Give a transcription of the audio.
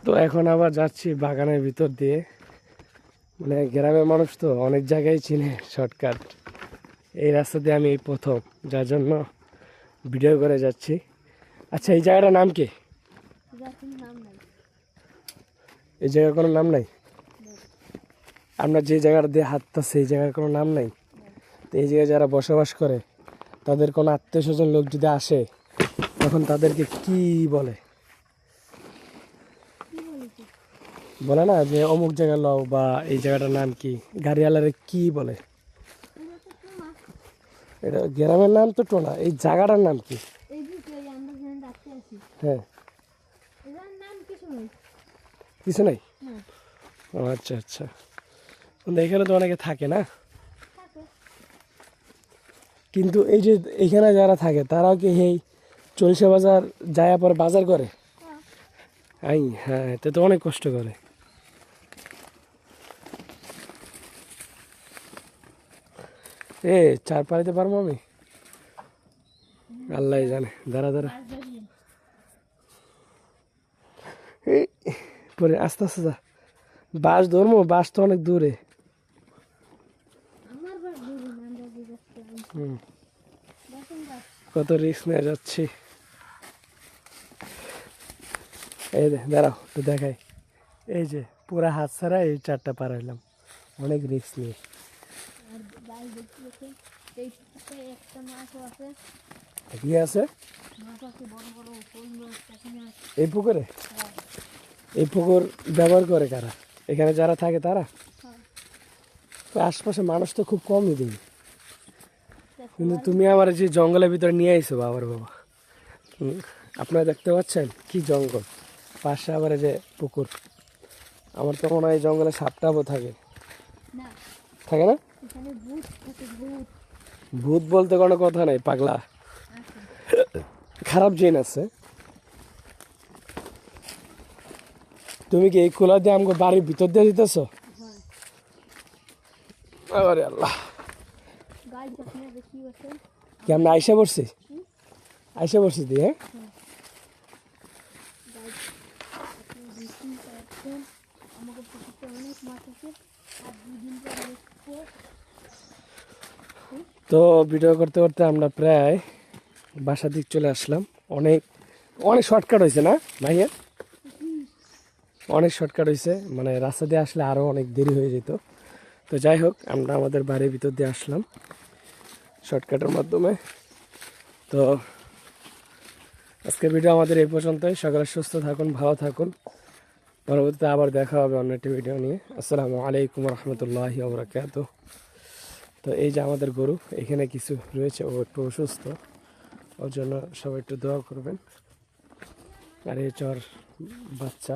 তো এখন আবার যাচ্ছি বাগানের ভিতর দিয়ে, মানে গ্রামের মানুষ তো অনেক জায়গায় চিনে শর্টকাট। এই রাস্তা দিয়ে আমি এই প্রথম, যার জন্য ভিডিও করে যাচ্ছি। আচ্ছা, এই জায়গাটার নাম কি? এই জায়গার কোনো নাম নাই? আমরা যে জায়গাটা দিয়ে হাঁটতেছি এই জায়গার কোনো নাম নাই? তো এই জায়গায় যারা বসবাস করে তাদের কোনো আত্মীয় স্বজন লোক যদি আসে তখন তাদেরকে কি বলে? বলে না যে অমুক জায়গা লও, বা এই জায়গাটার নাম কি, গাড়িওয়ালারে কি বলে? এটা গ্রামের নাম তো টোনা, এই জায়গাটার নাম কি? হ্যাঁ, কিছু নাই। ও আচ্ছা আচ্ছা, এখানে তো অনেকে থাকে না, কিন্তু এই যে এখানে যারা থাকে তারাও কি এই চলছে বাজার যায় পরে বাজার করে? হ্যাঁ, এতে তো অনেক কষ্ট করে। চার পাড়িতে পারবো আমি? আল্লাহ জানে। দাঁড়া দাঁড়া, এই পরে আস্তে আস্তে যা। বাস ধরবো, বাস তো অনেক দূরে। কত রিস্ক নিয়ে যাচ্ছি। এই দাঁড়াও তো দেখাই, এই যে পুরা হাত ছাড়া এই চারটা পার হইলাম, অনেক রিস্ক নিয়ে। কি আছে এই পুকুরে? এই পুকুর ব্যবহার করে কারা? এখানে যারা থাকে তারা? আশপাশে মানুষ তো খুব কমই দিন, কিন্তু তুমি আমার যে জঙ্গলের ভিতরে নিয়ে আইছো বাবার বাবা। আপনারা দেখতে পাচ্ছেন কি জঙ্গল, পাশে আবার যে পুকুর। আমার তো মনে হয় জঙ্গলে সাপটাপও থাকে, থাকে না? ভূত বলতে কোনো কথা নাই পাগলা, খারাপ জিন আছে। তুমি কি এই খোলা দিয়ে আমাকে বাড়ির ভিতর দিয়ে দিতেছ? আরে আল্লাহ, কি আমরা আইসা পড়ছি? আইসা পড়ছি দিয়ে, হ্যাঁ। তো ভিডিও করতে করতে আমরা প্রায় বাসা দিক চলে আসলাম। অনেক অনেক শর্টকাট হয়েছে না ভাইয়া? অনেক শর্টকাট হয়েছে, মানে রাস্তা দিয়ে আসলে আরও অনেক দেরি হয়ে যেত। তো যাই হোক, আমরা আমাদের বাড়ির ভিতর দিয়ে আসলাম শর্টকাটের মাধ্যমে। তো আজকের ভিডিও আমাদের এই পর্যন্তই। সকালে সুস্থ থাকুন, ভালো থাকুন। পরবর্তীতে আবার দেখা হবে অন্য একটি ভিডিও নিয়ে। আসসালামু আলাইকুম রহমতুল্লাহি ওয়া বারাকাতুহু। তো এই যে আমাদের গরু, এখানে কিছু রয়েছে, ও একটু অসুস্থ, ওর জন্য সবাই একটু দোয়া করবেন। আর এই চর বাচ্চা